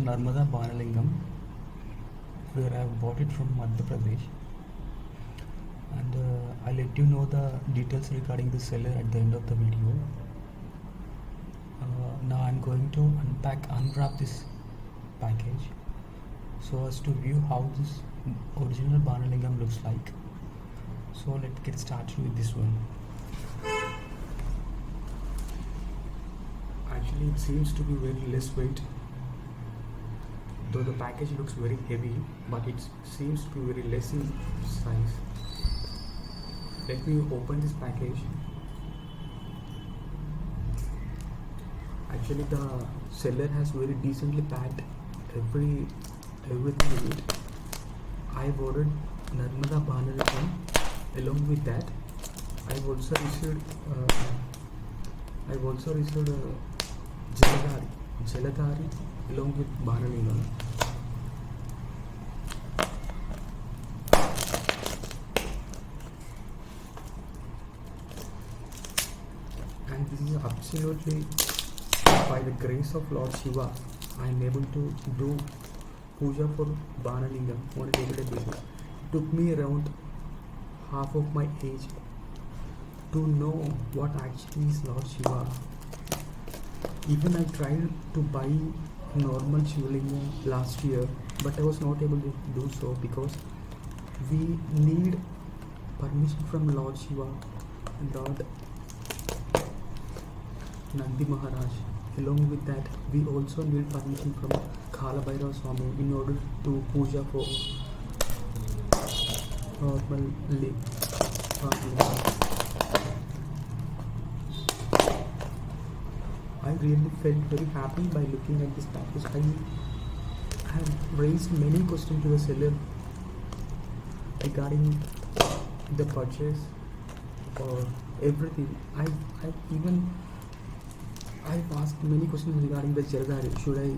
Narmada Banalingam, where I have bought it from Madhya Pradesh, and I'll let you know the details regarding the seller at the end of the video. Now I'm going to unwrap this package so as to view how this original Banalingam looks like. So let's get started with this one. Actually, it seems to be very less weight, though the package looks very heavy, but it seems to be very less in size. Let me open this package. Actually, the seller has very decently packed everything in it. I've ordered Narmada Banalingam. Along with that, I've also received Jaladari along with Banalingam. And this is absolutely by the grace of Lord Shiva. I am able to do puja for Banalingam on a daily basis. It took me around half of my age to know what actually is Lord Shiva. Even I tried to buy normal Shivling last year, but I was not able to do so because we need permission from Lord Shiva, Lord Nandi Maharaj. Along with that, we also need permission from Kala Bhairava Swami in order to puja for normally. I really felt very happy by looking at this package. I have raised many questions to the seller regarding the purchase or everything. I've asked many questions regarding the Jaladari. Should I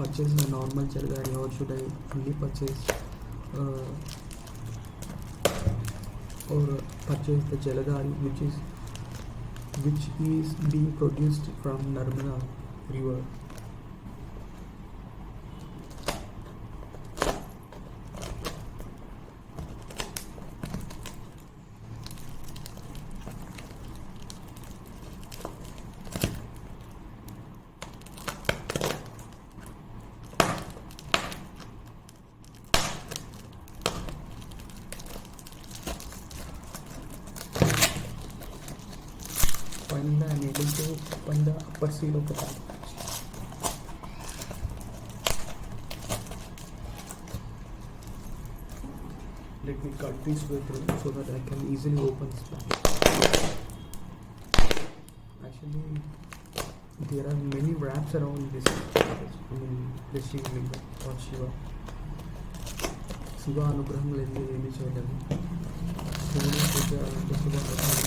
purchase a normal Jaladari or should I only purchase the Jaladari which is being produced from Narmada river. Finally, I am able to open the upper seal of the package. Let me cut this way through so that I can easily open this package. Actually, there are many wraps around this package. The Shivling or Shiva. Shiva Anugraham lendi emi cheyaledu. Shivling puja ante Shiva Anugraham.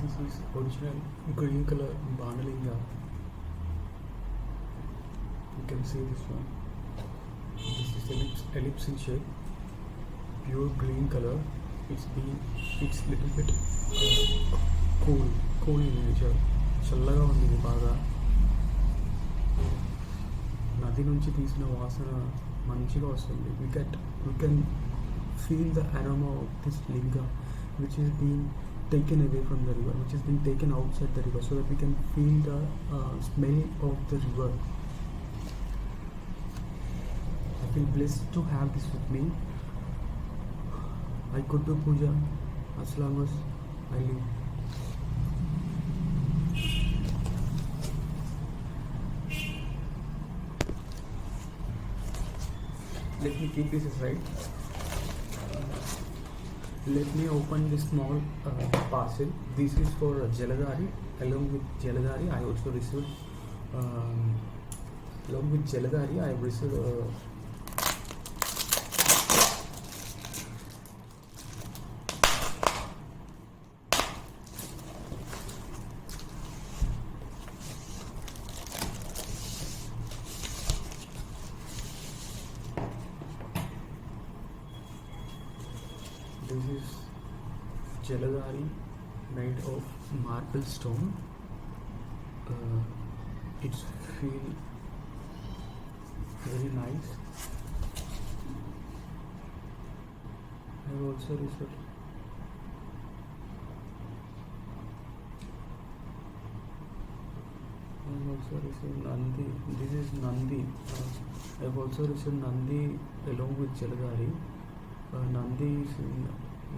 This is original green color Banalingam. You can see this one. This is ellipse in shape, pure green color. It's little bit cool in nature. చల్లగా ఉంది ఇది బాగా. నది నుంచి తీసిన వాసన మంచిగా వస్తుంది. We can feel the aroma of this linga which is being taken away from the river, which is being taken outside the river, so that we can feel the smell of the river. I feel blessed to have this with me. I could do puja as long as I live. Let me keep this aside. Let me open this small parcel. This is for Jaladhari. Along with Jaladhari, I also received. Along with Jaladhari, I have received. This is Jaladhari made of marble stone. It's feel very nice. I have also received Nandi. This is Nandi. I have also received Nandi along with Jaladhari. Nandi is in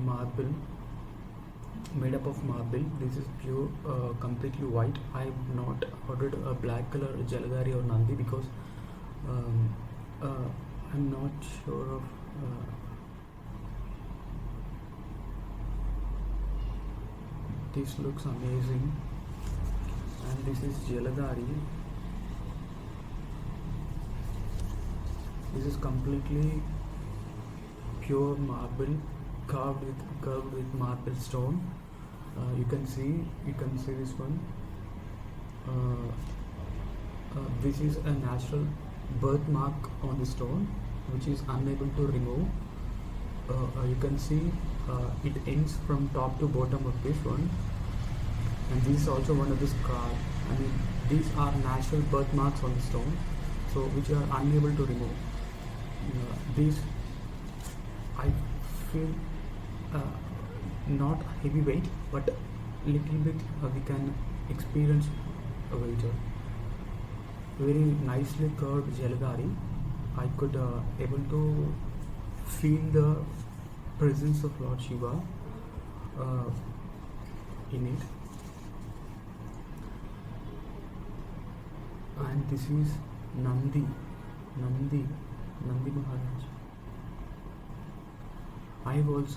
marble, made up of marble. This is pure, completely white. I have not ordered a black color Jaladhari or Nandi because I'm not sure of. This looks amazing, and this is Jaladhari. This is completely pure marble, carved with marble stone. You can see this one. This is a natural birthmark on the stone, which is unable to remove. You can see it ends from top to bottom of this one, and this is also one of the scar. I mean, these are natural birthmarks on the stone, so which are unable to remove. These I feel not heavyweight, but little bit we can experience a weight. Very nicely curved Jaladhari. I could able to feel the presence of Lord Shiva in it. And this is Nandi Maharaj. I have also